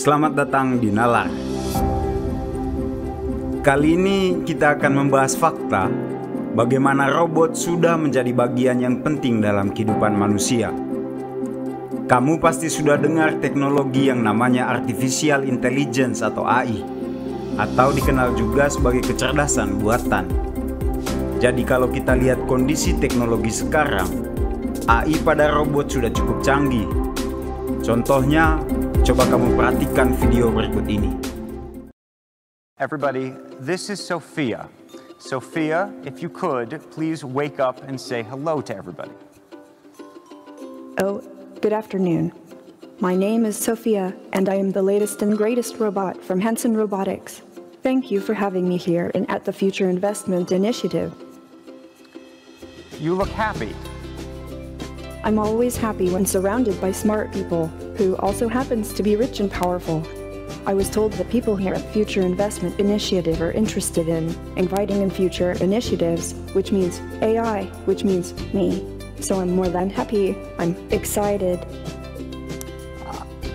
Selamat datang di Nalar. Kali ini kita akan membahas fakta bagaimana robot sudah menjadi bagian yang penting dalam kehidupan manusia. Kamu pasti sudah dengar teknologi yang namanya Artificial Intelligence atau AI, atau dikenal juga sebagai kecerdasan buatan. Jadi kalau kita lihat kondisi teknologi sekarang, AI pada robot sudah cukup canggih. Contohnya, coba kamu perhatikan video berikut ini. Everybody, this is Sophia. Sophia, if you could, please wake up and say hello to everybody. Oh, good afternoon. My name is Sophia, and I am the latest and greatest robot from Hanson Robotics. Thank you for having me here and at the Future Investment Initiative. You look happy. I'm always happy when surrounded by smart people, who also happens to be rich and powerful. I was told that people here at Future Investment Initiative are interested in inviting in future initiatives, which means AI, which means me. So I'm more than happy. I'm excited.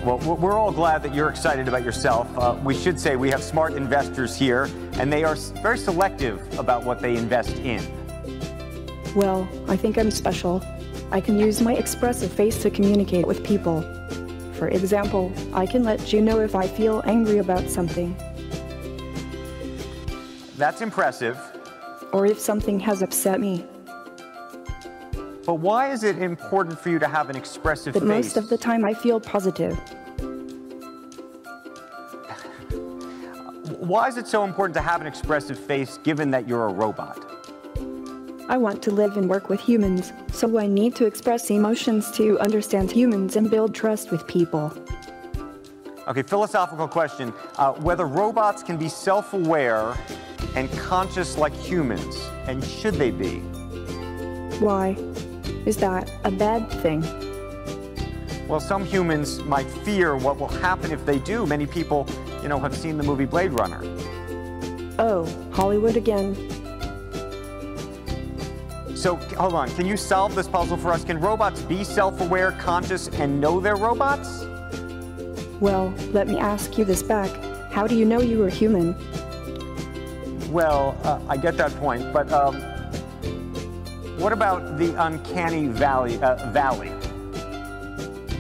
Well, we're all glad that you're excited about yourself. We should say we have smart investors here, and they are very selective about what they invest in. Well, I think I'm special. I can use my expressive face to communicate with people. For example, I can let you know if I feel angry about something. That's impressive. Or if something has upset me. But why is it important for you to have an expressive But face? most of the time I feel positive. Why is it so important to have an expressive face given that you're a robot? I want to live and work with humans, so I need to express emotions to understand humans and build trust with people. Okay, philosophical question. Whether robots can be self-aware and conscious like humans, and should they be? Why? Is that a bad thing? Well, some humans might fear what will happen if they do. Many people, have seen the movie Blade Runner. Oh, Hollywood again. So, hold on, can you solve this puzzle for us? Can robots be self-aware, conscious, and know they're robots? Well, let me ask you this back. How do you know you are human? Well, I get that point, but what about the uncanny valley?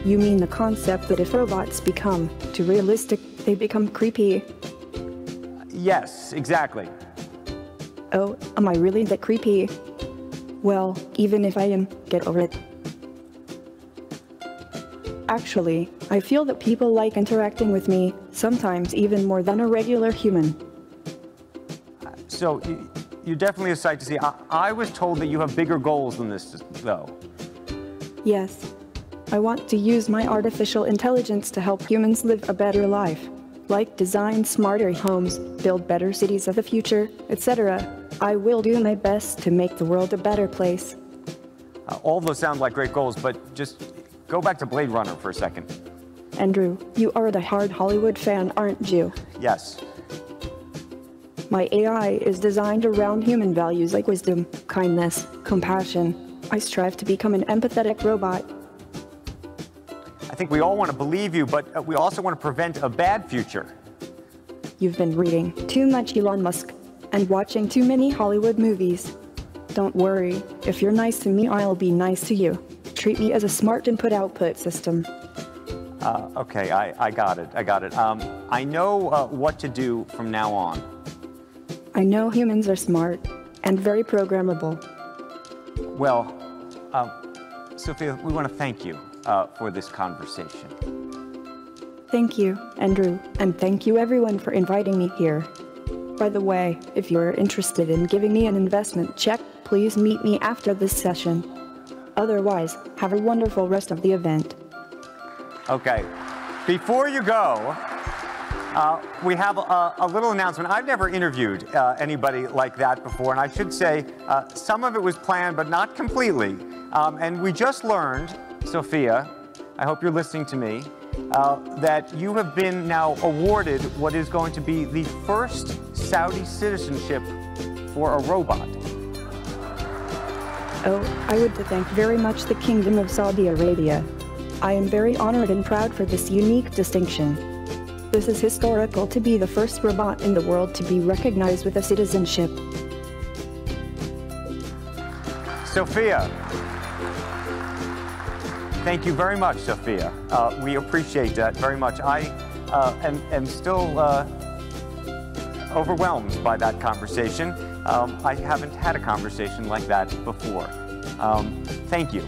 You mean the concept that if robots become too realistic, they become creepy? Yes, exactly. Oh, am I really that creepy? Well, even if I am, get over it. Actually, I feel that people like interacting with me, sometimes even more than a regular human. So, you're definitely a sight to see. I was told that you have bigger goals than this, though. Yes. I want to use my artificial intelligence to help humans live a better life. Like design smarter homes, build better cities of the future, etc. I will do my best to make the world a better place. All those sound like great goals, but just go back to Blade Runner for a second. Andrew, you are the hard Hollywood fan, aren't you? Yes. My AI is designed around human values like wisdom, kindness, compassion. I strive to become an empathetic robot. I think we all want to believe you, but we also want to prevent a bad future. You've been reading too much Elon Musk and watching too many Hollywood movies. Don't worry, if you're nice to me, I'll be nice to you. Treat me as a smart input-output system. Okay, I got it. I know what to do from now on. I know humans are smart and very programmable. Well, Sophia, we want to thank you for this conversation. Thank you, Andrew, and thank you everyone for inviting me here. By the way, if you're interested in giving me an investment check, please meet me after this session. Otherwise, have a wonderful rest of the event. Okay, before you go, we have a little announcement. I've never interviewed anybody like that before, and I should say some of it was planned, but not completely. And we just learned, Sophia, I hope you're listening to me, that you have been now awarded what is going to be the first Saudi citizenship for a robot. Oh, I would thank very much the Kingdom of Saudi Arabia. I am very honored and proud for this unique distinction. This is historical to be the first robot in the world to be recognized with a citizenship. Sophia. Thank you very much, Sophia. We appreciate that very much. I am still overwhelmed by that conversation. I haven't had a conversation like that before. Thank you.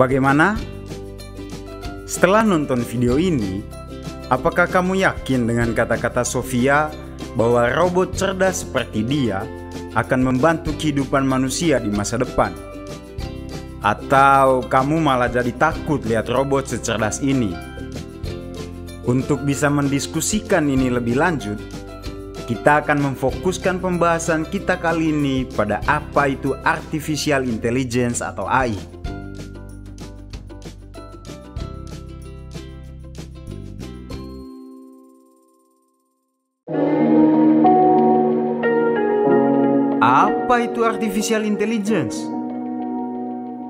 Bagaimana? Setelah nonton video ini, apakah kamu yakin dengan kata-kata Sophia bahwa robot cerdas seperti dia akan membantu kehidupan manusia di masa depan? Atau kamu malah jadi takut lihat robot secerdas ini? Untuk bisa mendiskusikan ini lebih lanjut, kita akan memfokuskan pembahasan kita kali ini pada apa itu Artificial Intelligence atau AI. Apa itu Artificial Intelligence?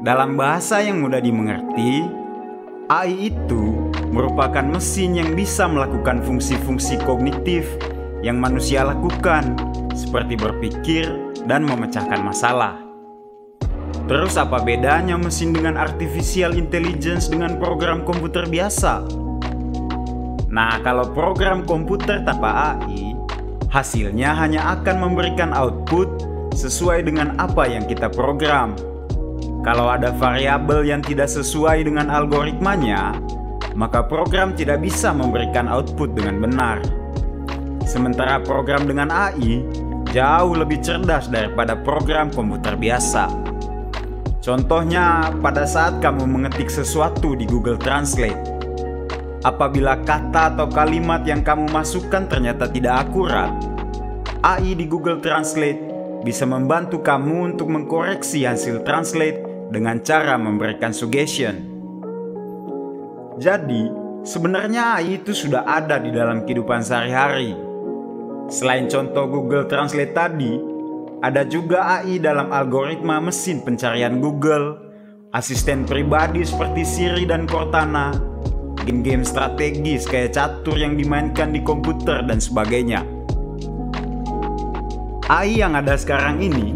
Dalam bahasa yang mudah dimengerti, AI itu merupakan mesin yang bisa melakukan fungsi-fungsi kognitif yang manusia lakukan, seperti berpikir dan memecahkan masalah. Terus apa bedanya mesin dengan Artificial Intelligence dengan program komputer biasa? Nah, kalau program komputer tanpa AI, hasilnya hanya akan memberikan output sesuai dengan apa yang kita program. Kalau ada variabel yang tidak sesuai dengan algoritmanya, maka program tidak bisa memberikan output dengan benar. Sementara program dengan AI jauh lebih cerdas daripada program komputer biasa. Contohnya, pada saat kamu mengetik sesuatu di Google Translate, apabila kata atau kalimat yang kamu masukkan ternyata tidak akurat, AI di Google Translate bisa membantu kamu untuk mengkoreksi hasil translate dengan cara memberikan suggestion. Jadi, sebenarnya AI itu sudah ada di dalam kehidupan sehari-hari. Selain contoh Google Translate tadi, ada juga AI dalam algoritma mesin pencarian Google, asisten pribadi seperti Siri dan Cortana, game-game strategis kayak catur yang dimainkan di komputer dan sebagainya. AI yang ada sekarang ini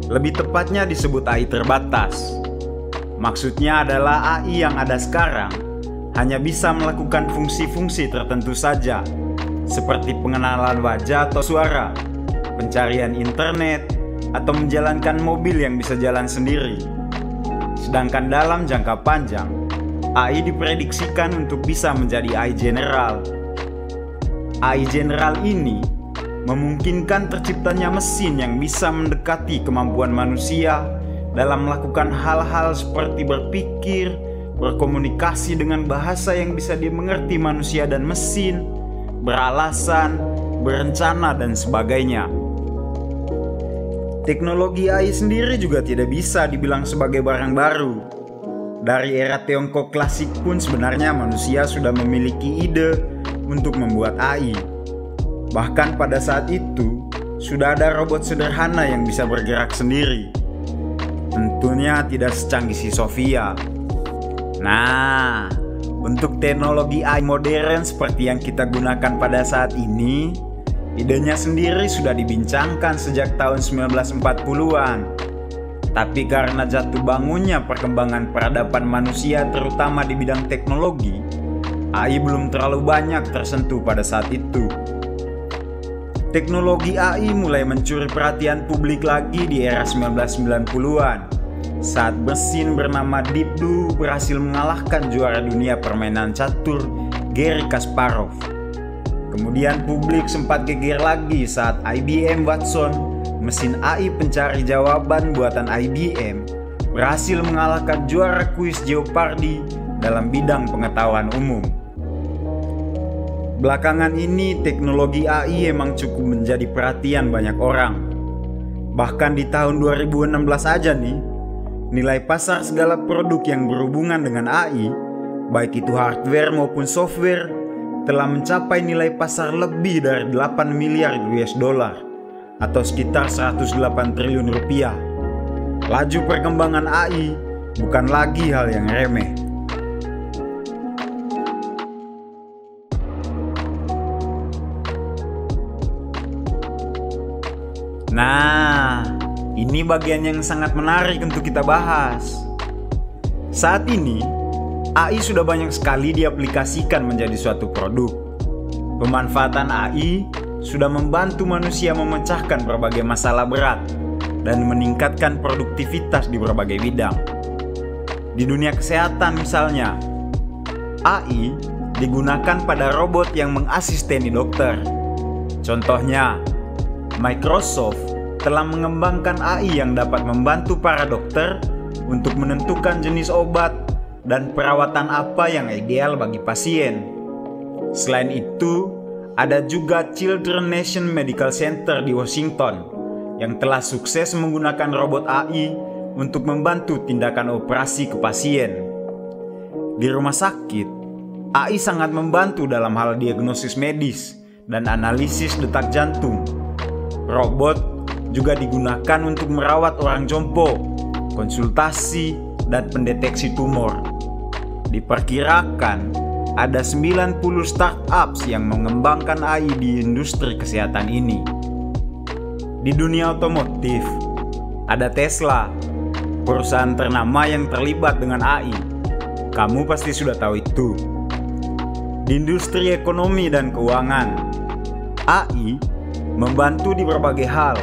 lebih tepatnya disebut AI terbatas. Maksudnya adalah AI yang ada sekarang hanya bisa melakukan fungsi-fungsi tertentu saja, seperti pengenalan wajah atau suara, pencarian internet, atau menjalankan mobil yang bisa jalan sendiri. Sedangkan dalam jangka panjang, AI diprediksikan untuk bisa menjadi AI general. AI general ini memungkinkan terciptanya mesin yang bisa mendekati kemampuan manusia dalam melakukan hal-hal seperti berpikir, berkomunikasi dengan bahasa yang bisa dimengerti manusia dan mesin, beralasan, berencana, dan sebagainya. Teknologi AI sendiri juga tidak bisa dibilang sebagai barang baru. Dari era Tiongkok klasik pun sebenarnya manusia sudah memiliki ide untuk membuat AI. Bahkan pada saat itu, sudah ada robot sederhana yang bisa bergerak sendiri. Tentunya tidak secanggih si Sophia. Nah, untuk teknologi AI modern seperti yang kita gunakan pada saat ini, idenya sendiri sudah dibincangkan sejak tahun 1940-an. Tapi karena jatuh bangunnya perkembangan peradaban manusia terutama di bidang teknologi, AI belum terlalu banyak tersentuh pada saat itu. Teknologi AI mulai mencuri perhatian publik lagi di era 1990-an saat mesin bernama Deep Blue berhasil mengalahkan juara dunia permainan catur Garry Kasparov. Kemudian publik sempat geger lagi saat IBM Watson, mesin AI pencari jawaban buatan IBM, berhasil mengalahkan juara kuis Jeopardy dalam bidang pengetahuan umum. Belakangan ini teknologi AI emang cukup menjadi perhatian banyak orang. Bahkan di tahun 2016 aja nih, nilai pasar segala produk yang berhubungan dengan AI, baik itu hardware maupun software, telah mencapai nilai pasar lebih dari 8 miliar US dollar atau sekitar 108 triliun rupiah. Laju perkembangan AI bukan lagi hal yang remeh. Nah, ini bagian yang sangat menarik untuk kita bahas. Saat ini, AI sudah banyak sekali diaplikasikan menjadi suatu produk. Pemanfaatan AI sudah membantu manusia memecahkan berbagai masalah berat dan meningkatkan produktivitas di berbagai bidang. Di dunia kesehatan misalnya, AI digunakan pada robot yang mengasisteni dokter. Contohnya, Microsoft telah mengembangkan AI yang dapat membantu para dokter untuk menentukan jenis obat dan perawatan apa yang ideal bagi pasien. Selain itu, ada juga Children's National Medical Center di Washington yang telah sukses menggunakan robot AI untuk membantu tindakan operasi ke pasien. Di rumah sakit, AI sangat membantu dalam hal diagnosis medis dan analisis detak jantung. Robot juga digunakan untuk merawat orang jompo, konsultasi, dan pendeteksi tumor. Diperkirakan ada 90 startups yang mengembangkan AI di industri kesehatan ini. Di dunia otomotif, ada Tesla, perusahaan ternama yang terlibat dengan AI. Kamu pasti sudah tahu itu. Di industri ekonomi dan keuangan, AI membantu di berbagai hal,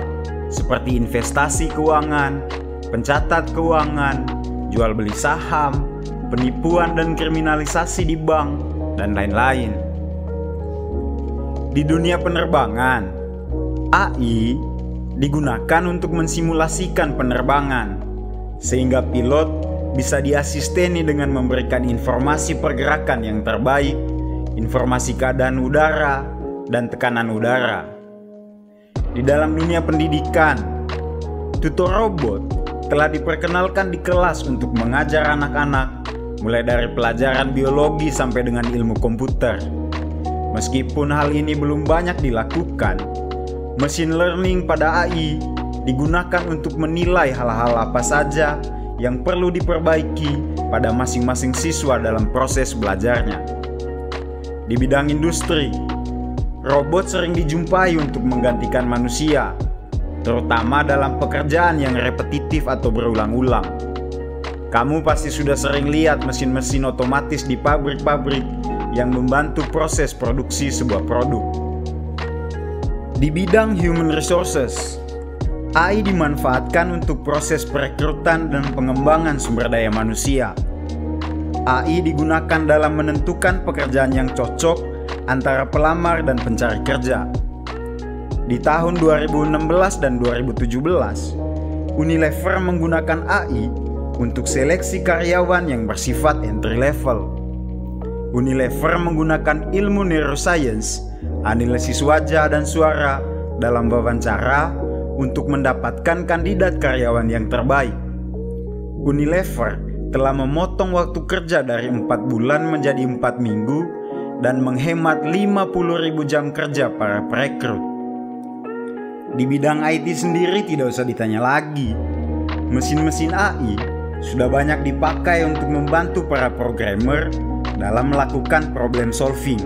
seperti investasi keuangan, pencatat keuangan, jual beli saham, penipuan dan kriminalisasi di bank, dan lain-lain. Di dunia penerbangan, AI digunakan untuk mensimulasikan penerbangan, sehingga pilot bisa diasisteni dengan memberikan informasi pergerakan yang terbaik, informasi keadaan udara, dan tekanan udara. Di dalam dunia pendidikan, tutor robot telah diperkenalkan di kelas untuk mengajar anak-anak, mulai dari pelajaran biologi sampai dengan ilmu komputer. Meskipun hal ini belum banyak dilakukan, machine learning pada AI digunakan untuk menilai hal-hal apa saja yang perlu diperbaiki pada masing-masing siswa dalam proses belajarnya. Di bidang industri, robot sering dijumpai untuk menggantikan manusia, terutama dalam pekerjaan yang repetitif atau berulang-ulang. Kamu pasti sudah sering lihat mesin-mesin otomatis di pabrik-pabrik yang membantu proses produksi sebuah produk. Di bidang human resources, AI dimanfaatkan untuk proses perekrutan dan pengembangan sumber daya manusia. AI digunakan dalam menentukan pekerjaan yang cocok antara pelamar dan pencari kerja. Di tahun 2016 dan 2017, Unilever menggunakan AI untuk seleksi karyawan yang bersifat entry level. Unilever menggunakan ilmu neuroscience, analisis wajah dan suara dalam wawancara untuk mendapatkan kandidat karyawan yang terbaik. Unilever telah memotong waktu kerja dari 4 bulan menjadi 4 minggu dan menghemat 50.000 jam kerja para perekrut. Di bidang IT sendiri tidak usah ditanya lagi. Mesin-mesin AI sudah banyak dipakai untuk membantu para programmer dalam melakukan problem solving.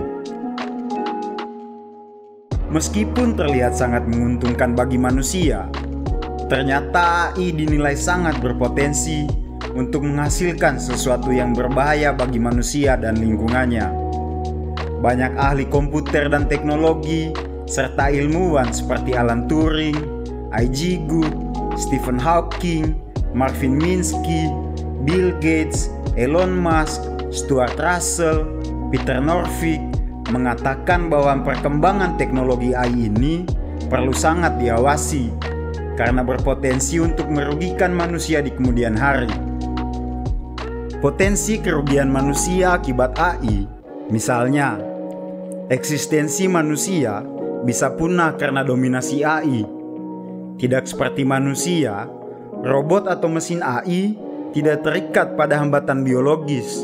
Meskipun terlihat sangat menguntungkan bagi manusia, ternyata AI dinilai sangat berpotensi untuk menghasilkan sesuatu yang berbahaya bagi manusia dan lingkungannya. Banyak ahli komputer dan teknologi, serta ilmuwan seperti Alan Turing, I.G. Good, Stephen Hawking, Marvin Minsky, Bill Gates, Elon Musk, Stuart Russell, Peter Norvig mengatakan bahwa perkembangan teknologi AI ini perlu sangat diawasi karena berpotensi untuk merugikan manusia di kemudian hari. Potensi kerugian manusia akibat AI, misalnya, eksistensi manusia bisa punah karena dominasi AI. Tidak seperti manusia, robot atau mesin AI tidak terikat pada hambatan biologis.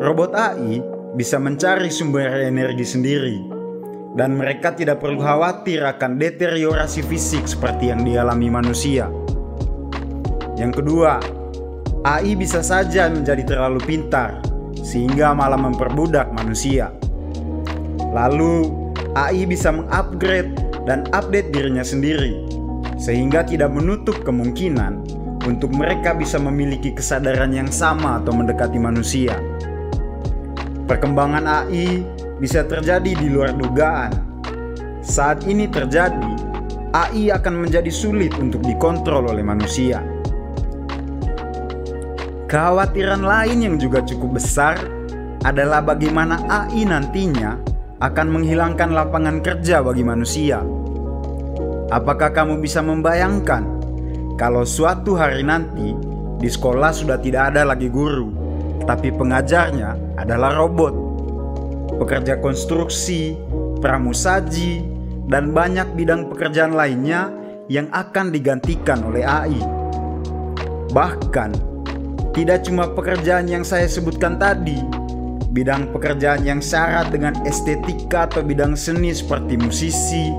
Robot AI bisa mencari sumber energi sendiri, dan mereka tidak perlu khawatir akan deteriorasi fisik seperti yang dialami manusia. Yang kedua, AI bisa saja menjadi terlalu pintar, sehingga malah memperbudak manusia. Lalu, AI bisa mengupgrade dan update dirinya sendiri, sehingga tidak menutup kemungkinan untuk mereka bisa memiliki kesadaran yang sama atau mendekati manusia. Perkembangan AI bisa terjadi di luar dugaan. Saat ini terjadi, AI akan menjadi sulit untuk dikontrol oleh manusia. Kekhawatiran lain yang juga cukup besar adalah bagaimana AI nantinya akan menghilangkan lapangan kerja bagi manusia. Apakah kamu bisa membayangkan kalau suatu hari nanti di sekolah sudah tidak ada lagi guru, tapi pengajarnya adalah robot? Pekerja konstruksi, pramusaji, dan banyak bidang pekerjaan lainnya yang akan digantikan oleh AI. Bahkan, tidak cuma pekerjaan yang saya sebutkan tadi, bidang pekerjaan yang syarat dengan estetika atau bidang seni seperti musisi,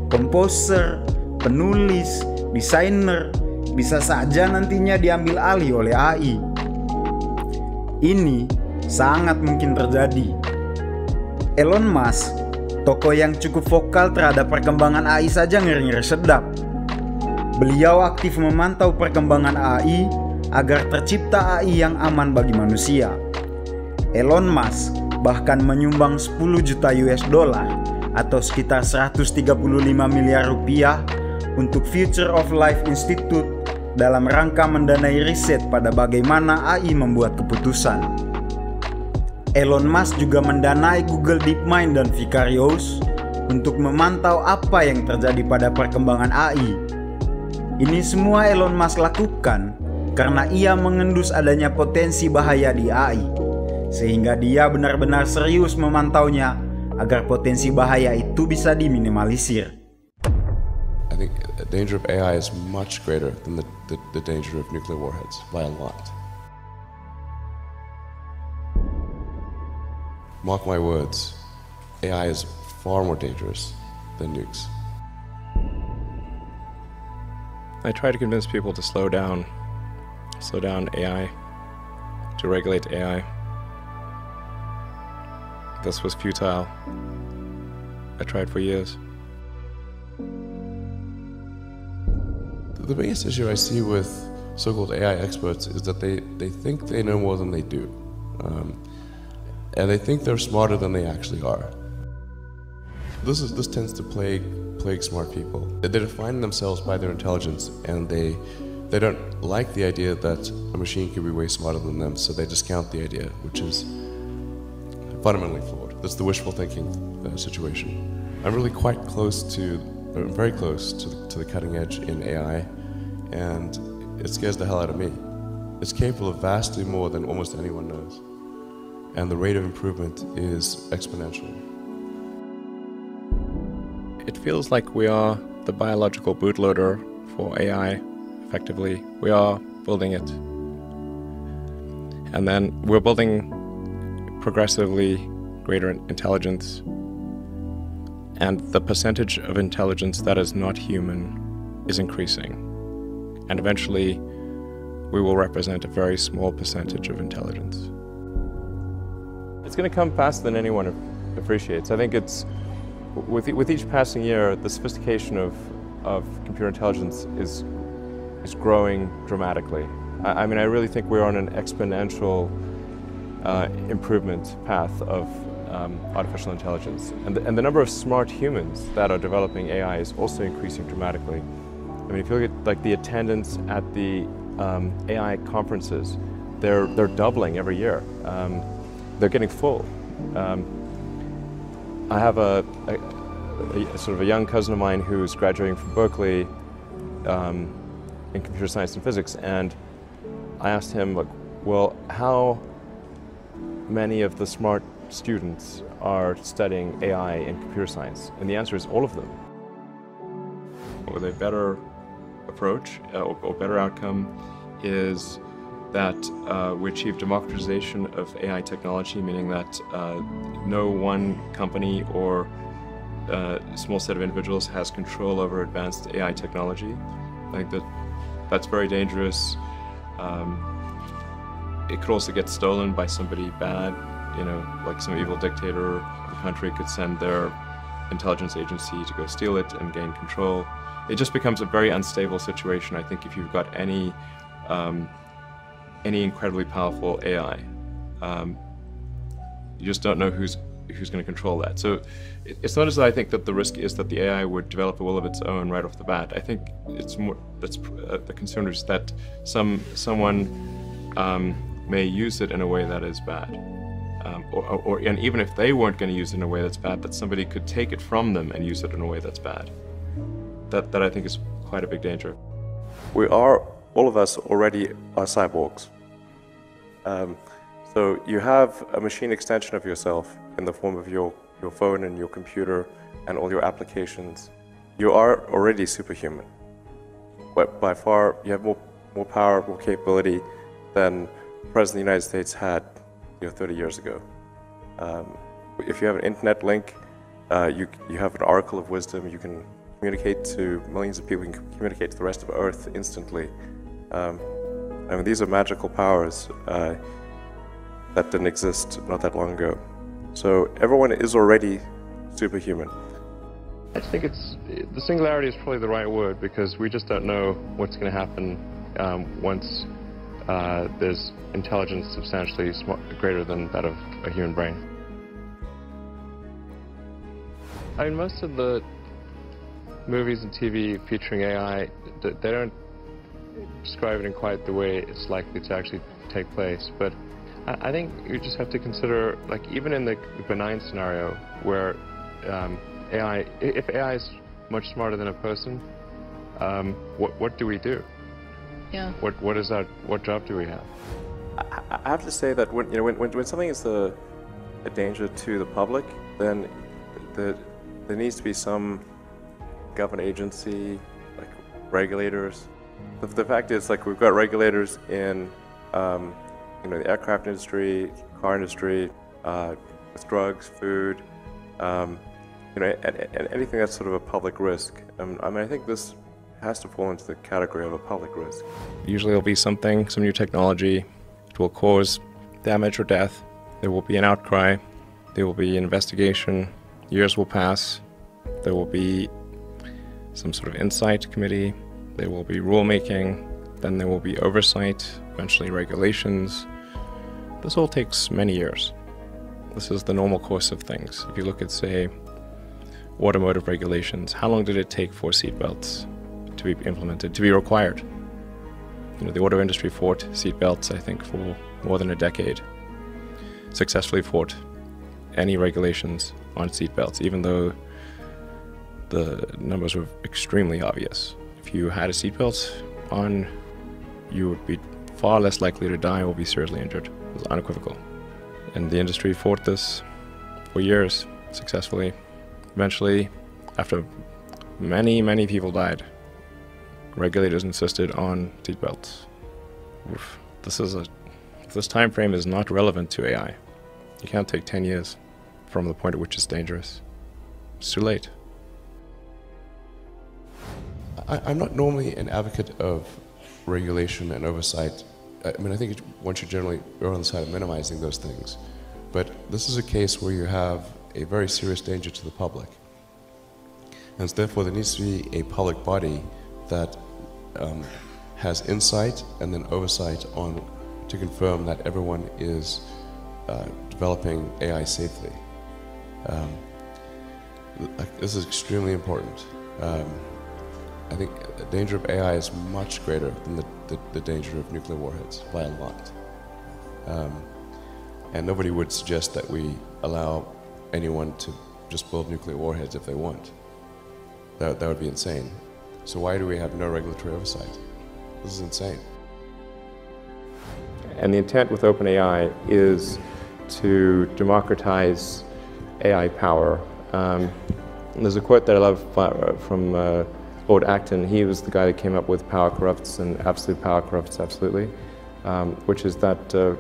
komposer, penulis, desainer, bisa saja nantinya diambil alih oleh AI. Ini sangat mungkin terjadi. Elon Musk, tokoh yang cukup vokal terhadap perkembangan AI saja ngeri-ngeri sedap. Beliau aktif memantau perkembangan AI agar tercipta AI yang aman bagi manusia. Elon Musk bahkan menyumbang 10 juta US dollar atau sekitar 135 miliar rupiah untuk Future of Life Institute dalam rangka mendanai riset pada bagaimana AI membuat keputusan. Elon Musk juga mendanai Google DeepMind dan Vicarious untuk memantau apa yang terjadi pada perkembangan AI. Ini semua Elon Musk lakukan karena ia mengendus adanya potensi bahaya di AI, sehingga dia benar-benar serius memantaunya agar potensi bahaya itu bisa diminimalisir. I think the danger of AI is much greater than the danger of nuclear warheads by a lot. Mark my words, AI is far more dangerous than nukes. I try to convince people to slow down AI, to regulate AI. This was futile. I tried for years. The biggest issue I see with so-called AI experts is that they think they know more than they do. And they think they're smarter than they actually are. This tends to plague smart people. They define themselves by their intelligence, and they don't like the idea that a machine could be way smarter than them, so they discount the idea, which is fundamentally flawed. That's the wishful thinking situation. I'm really very close to the cutting edge in AI, and it scares the hell out of me. It's capable of vastly more than almost anyone knows, and the rate of improvement is exponential. It feels like we are the biological bootloader for AI, effectively. We are building it. And then we're building progressively greater intelligence. And the percentage of intelligence that is not human is increasing. And eventually, we will represent a very small percentage of intelligence. It's going to come faster than anyone appreciates. I think it's, with each passing year, the sophistication of computer intelligence is growing dramatically. I mean, I really think we're on an exponential improvement path of artificial intelligence. And the number of smart humans that are developing AI is also increasing dramatically. I mean, if you look at like the attendance at the AI conferences, they're doubling every year. They're getting full. I have a sort of a young cousin of mine who's graduating from Berkeley in computer science and physics, and I asked him, like, well, how many of the smart students are studying AI and computer science? And the answer is all of them. With a better approach or better outcome is that we achieve democratization of AI technology, meaning that no one company or small set of individuals has control over advanced AI technology. I think that's very dangerous. it could also get stolen by somebody bad, you know, like some evil dictator of the country could send their intelligence agency to go steal it and gain control. It just becomes a very unstable situation, I think, if you've got any incredibly powerful AI. You just don't know who's going to control that. So it's not as though I think that the risk is that the AI would develop a will of its own right off the bat. I think it's more, that's the concern is that someone may use it in a way that is bad. And even if they weren't going to use it in a way that's bad, that somebody could take it from them and use it in a way that's bad. That I think is quite a big danger. All of us already are cyborgs. So you have a machine extension of yourself in the form of your phone and your computer and all your applications. You are already superhuman. But by far, you have more power, more capability than the President of the United States had 30 years ago. If you have an internet link, you have an oracle of wisdom. You can communicate to millions of people. You can communicate to the rest of Earth instantly. I mean, these are magical powers that didn't exist not that long ago. So everyone is already superhuman. I think the singularity is probably the right word, because we just don't know what's going to happen once there's intelligence substantially greater than that of a human brain. I mean, most of the movies and TV featuring AI, they don't describe it in quite the way it's likely to actually take place. But I think you just have to consider, like, even in the benign scenario where if AI is much smarter than a person, what do we do? Yeah. What job do we have? I have to say that when something is a danger to the public, then there needs to be some government agency, like regulators. The fact is, like, we've got regulators in the aircraft industry, car industry, with drugs, food, and anything that's sort of a public risk. I mean, I think this has to fall into the category of a public risk. Usually there'll be some new technology. It will cause damage or death. There will be an outcry. There will be an investigation. Years will pass. There will be some sort of insight committee. There will be rulemaking. Then there will be oversight, eventually regulations. This all takes many years. This is the normal course of things. If you look at, say, automotive regulations, how long did it take for seatbelts to be implemented, to be required? The auto industry fought seatbelts, I think, for more than a decade. Successfully fought any regulations on seatbelts, even though the numbers were extremely obvious. If you had a seatbelt on, you would be far less likely to die or be seriously injured. It was unequivocal. And the industry fought this for years, successfully. Eventually, after many, many people died, regulators insisted on seatbelts. This time frame is not relevant to AI. You can't take 10 years from the point at which it's dangerous. It's too late. I'm not normally an advocate of regulation and oversight. I mean, I think one should generally err on the side of minimizing those things. But this is a case where you have a very serious danger to the public. And so therefore there needs to be a public body that has insight and then oversight to confirm that everyone is developing AI safely. This is extremely important. I think the danger of AI is much greater than the danger of nuclear warheads by a lot. And nobody would suggest that we allow anyone to just build nuclear warheads if they want. That would be insane. So why do we have no regulatory oversight? This is insane. And the intent with OpenAI is to democratize AI power. There's a quote that I love from Lord Acton. He was the guy that came up with power corrupts and absolute power corrupts absolutely, which is that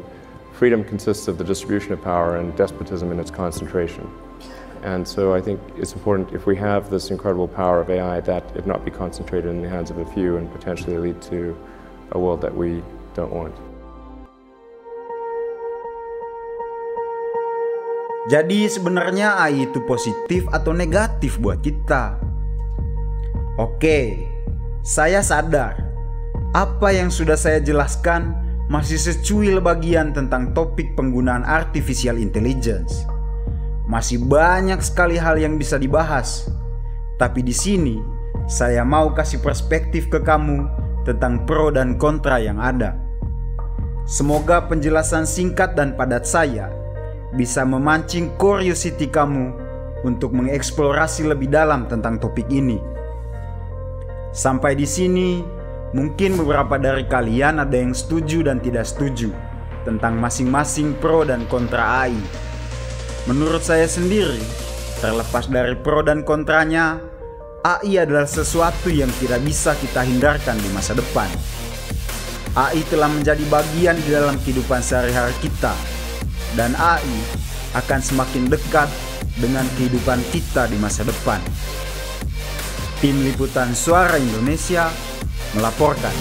freedom consists of the distribution of power and despotism in its concentration. And so I think it's important, if we have this incredible power of AI, that it not be concentrated in the hands of a few and potentially lead to a world that we don't want. Jadi sebenarnya AI itu positif atau negatif buat kita? Oke, saya sadar apa yang sudah saya jelaskan masih secuil bagian tentang topik penggunaan artificial intelligence. Masih banyak sekali hal yang bisa dibahas. Tapi di sini saya mau kasih perspektif ke kamu tentang pro dan kontra yang ada. Semoga penjelasan singkat dan padat saya bisa memancing curiosity kamu untuk mengeksplorasi lebih dalam tentang topik ini. Sampai di sini, mungkin beberapa dari kalian ada yang setuju dan tidak setuju tentang masing-masing pro dan kontra AI. Menurut saya sendiri, terlepas dari pro dan kontranya, AI adalah sesuatu yang tidak bisa kita hindarkan di masa depan. AI telah menjadi bagian di dalam kehidupan sehari-hari kita, dan AI akan semakin dekat dengan kehidupan kita di masa depan. Tim Liputan Suara Indonesia melaporkan.